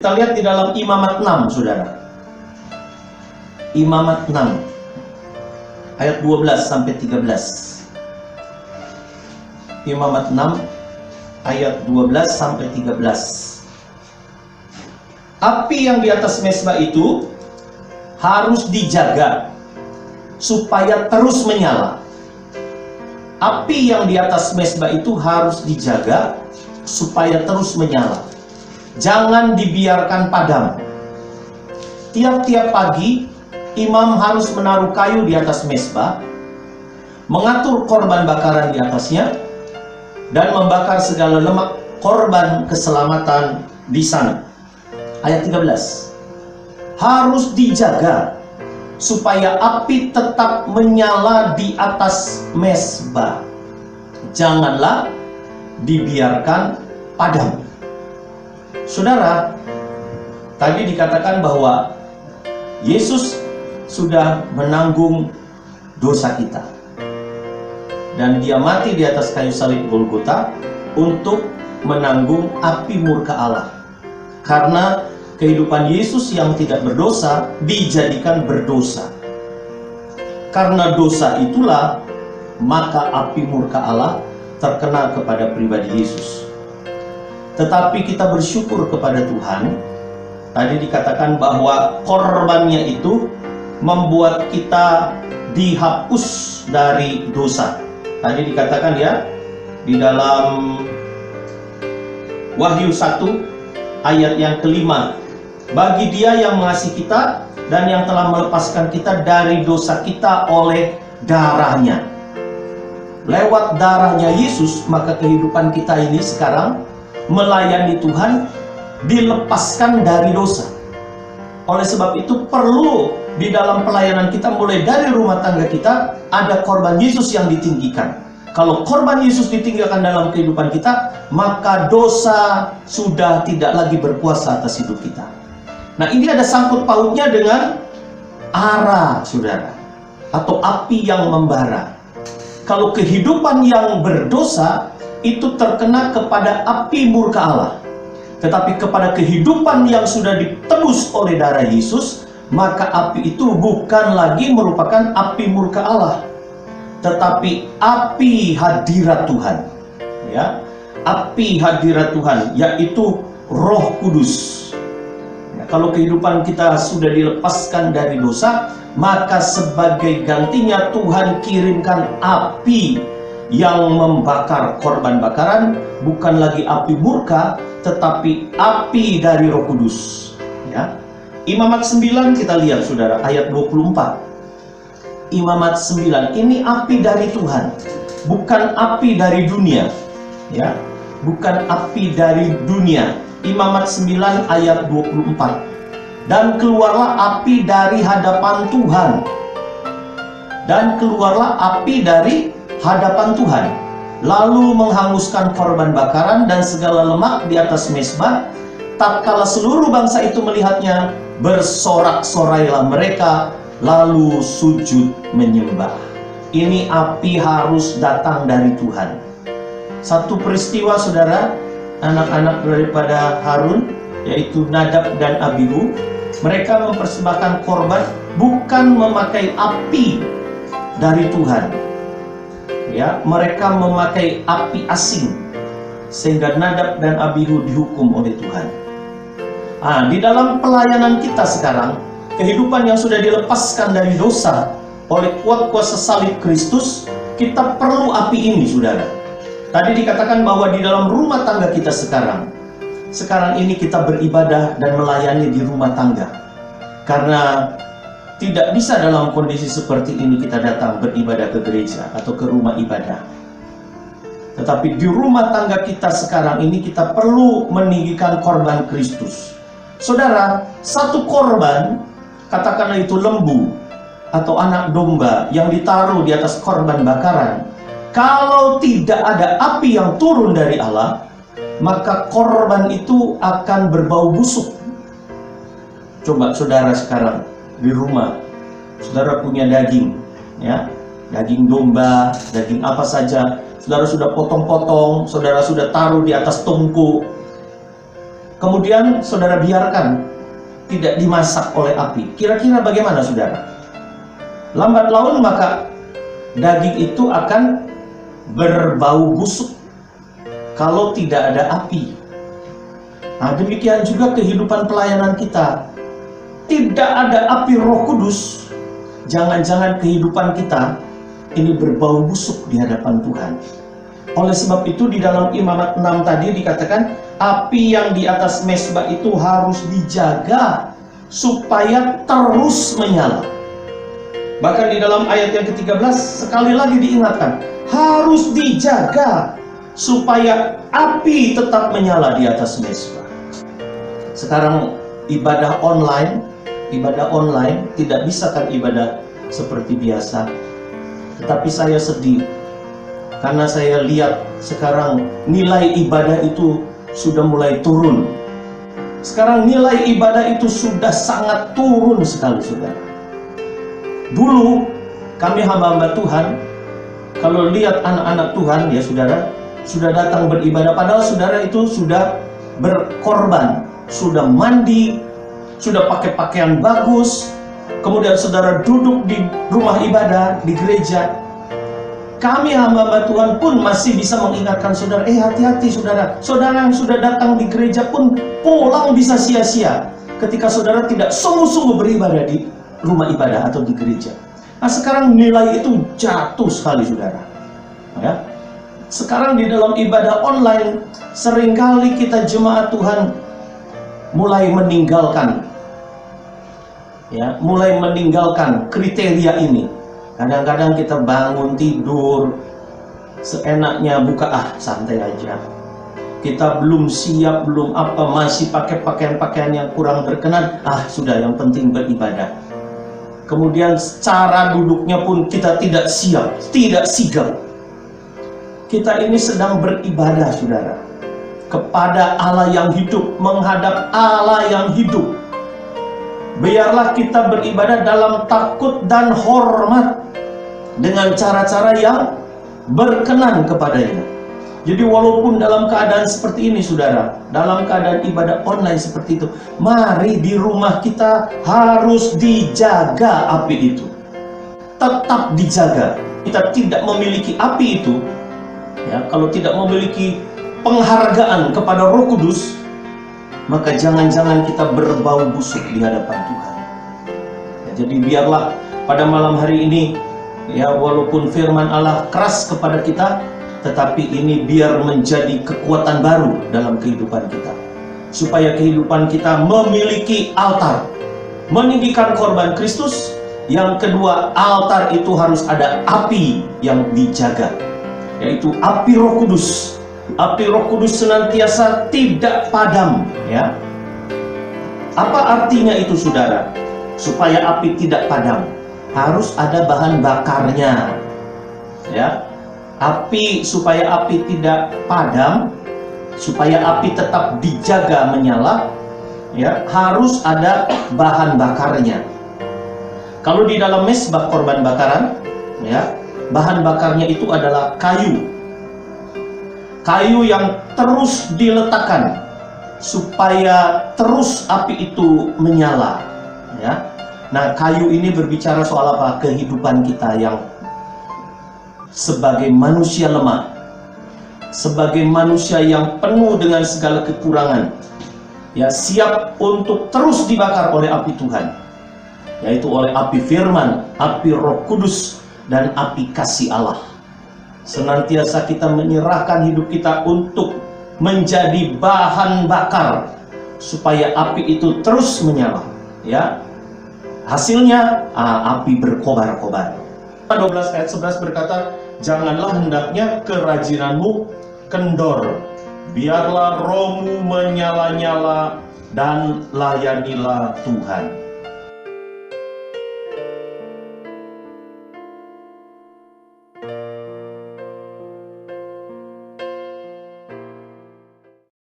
Kita lihat di dalam Imamat 6, saudara. Imamat 6, ayat 12 sampai 13. Imamat 6, ayat 12 sampai 13. Api yang di atas mezbah itu harus dijaga supaya terus menyala. Api yang di atas mezbah itu harus dijaga supaya terus menyala. Jangan dibiarkan padam. Tiap-tiap pagi, imam harus menaruh kayu di atas mezbah, mengatur korban bakaran di atasnya, dan membakar segala lemak korban keselamatan di sana. Ayat 13. Harus dijaga supaya api tetap menyala di atas mezbah. Janganlah dibiarkan padam. Saudara, tadi dikatakan bahwa Yesus sudah menanggung dosa kita, dan dia mati di atas kayu salib Golgota untuk menanggung api murka Allah. Karena kehidupan Yesus yang tidak berdosa dijadikan berdosa. Karena dosa itulah maka api murka Allah terkena kepada pribadi Yesus. Tetapi kita bersyukur kepada Tuhan. Tadi dikatakan bahwa korbannya itu membuat kita dihapus dari dosa. Tadi dikatakan ya, di dalam Wahyu 1 ayat yang kelima, bagi Dia yang mengasihi kita dan yang telah melepaskan kita dari dosa kita oleh darahnya. Lewat darahnya Yesus, maka kehidupan kita ini sekarang melayani Tuhan dilepaskan dari dosa. Oleh sebab itu perlu di dalam pelayanan kita, mulai dari rumah tangga kita, ada korban Yesus yang ditinggikan. Kalau korban Yesus ditinggalkan dalam kehidupan kita, maka dosa sudah tidak lagi berkuasa atas hidup kita. Nah, ini ada sangkut pautnya dengan ara, saudara, atau api yang membara. Kalau kehidupan yang berdosa itu terkena kepada api murka Allah. Tetapi kepada kehidupan yang sudah ditebus oleh darah Yesus, maka api itu bukan lagi merupakan api murka Allah, tetapi api hadirat Tuhan. Ya, api hadirat Tuhan, yaitu Roh Kudus. Ya, kalau kehidupan kita sudah dilepaskan dari dosa, maka sebagai gantinya Tuhan kirimkan api yang membakar korban bakaran, bukan lagi api murka, tetapi api dari Roh Kudus. Ya. Imamat 9 kita lihat, saudara, ayat 24. Imamat 9, ini api dari Tuhan, bukan api dari dunia. Ya, bukan api dari dunia. Imamat 9 ayat 24. Dan keluarlah api dari hadapan Tuhan. Dan keluarlah api dari hadapan Tuhan, lalu menghanguskan korban bakaran dan segala lemak di atas mezbah. Tatkala seluruh bangsa itu melihatnya, bersorak-sorailah mereka, lalu sujud menyembah. Ini api harus datang dari Tuhan. Satu peristiwa, saudara, anak-anak daripada Harun, yaitu Nadab dan Abihu, mereka mempersembahkan korban bukan memakai api dari Tuhan. Ya, mereka memakai api asing, sehingga Nadab dan Abihu dihukum oleh Tuhan. Di dalam pelayanan kita sekarang, kehidupan yang sudah dilepaskan dari dosa oleh kuat kuasa salib Kristus, kita perlu api ini, saudara. Tadi dikatakan bahwa di dalam rumah tangga kita sekarang ini kita beribadah dan melayani di rumah tangga. Karena tidak bisa dalam kondisi seperti ini kita datang beribadah ke gereja atau ke rumah ibadah. Tetapi di rumah tangga kita sekarang ini kita perlu meninggikan korban Kristus. Saudara, satu korban, katakanlah itu lembu atau anak domba yang ditaruh di atas korban bakaran, kalau tidak ada api yang turun dari Allah, maka korban itu akan berbau busuk. Coba saudara sekarang di rumah, saudara punya daging, ya, daging domba, daging apa saja, saudara sudah potong-potong, saudara sudah taruh di atas tungku. kemudian saudara biarkan tidak dimasak oleh api, kira-kira bagaimana saudara? Lambat laun maka daging itu akan berbau busuk kalau tidak ada api. Nah, demikian juga kehidupan pelayanan kita. Tidak ada api Roh Kudus, jangan-jangan kehidupan kita ini berbau busuk di hadapan Tuhan. Oleh sebab itu di dalam Imamat 6 tadi dikatakan api yang di atas mezbah itu harus dijaga supaya terus menyala. Bahkan di dalam ayat yang ke-13 sekali lagi diingatkan, harus dijaga supaya api tetap menyala di atas mezbah. Sekarang ibadah online tidak bisa kan ibadah seperti biasa. Tetapi saya sedih karena saya lihat sekarang nilai ibadah itu sudah mulai turun. Sekarang nilai ibadah itu sudah sangat turun sekali, saudara. Dulu kami hamba-hamba Tuhan, kalau lihat anak-anak Tuhan ya saudara, sudah datang beribadah, padahal saudara itu sudah berkorban, sudah mandi, sudah pakai pakaian bagus, kemudian saudara duduk di rumah ibadah, di gereja. Kami hamba-hamba Tuhan pun masih bisa mengingatkan saudara, hati-hati saudara. Saudara yang sudah datang di gereja pun pulang bisa sia-sia ketika saudara tidak sungguh-sungguh beribadah di rumah ibadah atau di gereja. Nah, sekarang nilai itu jatuh sekali saudara. Ya. Sekarang di dalam ibadah online seringkali kita jemaat Tuhan mulai meninggalkan kriteria ini. Kadang-kadang kita bangun tidur seenaknya buka, santai aja. Kita belum siap, belum apa, masih pakai pakaian-pakaian yang kurang berkenan, sudah yang penting beribadah. Kemudian cara duduknya pun kita tidak siap, tidak sigap. Kita ini sedang beribadah saudara kepada Allah yang hidup, menghadap Allah yang hidup. Biarlah kita beribadah dalam takut dan hormat dengan cara-cara yang berkenan kepadanya. Jadi walaupun dalam keadaan seperti ini saudara, dalam keadaan ibadah online seperti itu, mari di rumah kita harus dijaga api itu. Tetap dijaga. Kita tidak memiliki api itu, ya, kalau tidak memiliki penghargaan kepada Roh Kudus, maka jangan-jangan kita berbau busuk di hadapan Tuhan. Ya, jadi biarlah pada malam hari ini, ya, walaupun firman Allah keras kepada kita, tetapi ini biar menjadi kekuatan baru dalam kehidupan kita. Supaya kehidupan kita memiliki altar, meninggikan korban Kristus. Yang kedua, altar itu harus ada api yang dijaga, yaitu api Roh Kudus. Api Roh Kudus senantiasa tidak padam, ya. Apa artinya itu saudara? Supaya api tidak padam, harus ada bahan bakarnya, ya. Supaya api tidak padam, supaya api tetap dijaga menyala, ya, harus ada bahan bakarnya. Kalau di dalam mezbah korban bakaran, ya, bahan bakarnya itu adalah kayu. Kayu yang terus diletakkan supaya terus api itu menyala, ya. Nah, kayu ini berbicara soal apa? Kehidupan kita yang sebagai manusia lemah, sebagai manusia yang penuh dengan segala kekurangan, ya, siap untuk terus dibakar oleh api Tuhan, yaitu oleh api firman, api Roh Kudus, dan api kasih Allah. Senantiasa kita menyerahkan hidup kita untuk menjadi bahan bakar supaya api itu terus menyala, ya. Hasilnya api berkobar-kobar. 12 ayat 11 berkata, janganlah hendaknya kerajinanmu kendor, biarlah rohmu menyala-nyala dan layanilah Tuhan.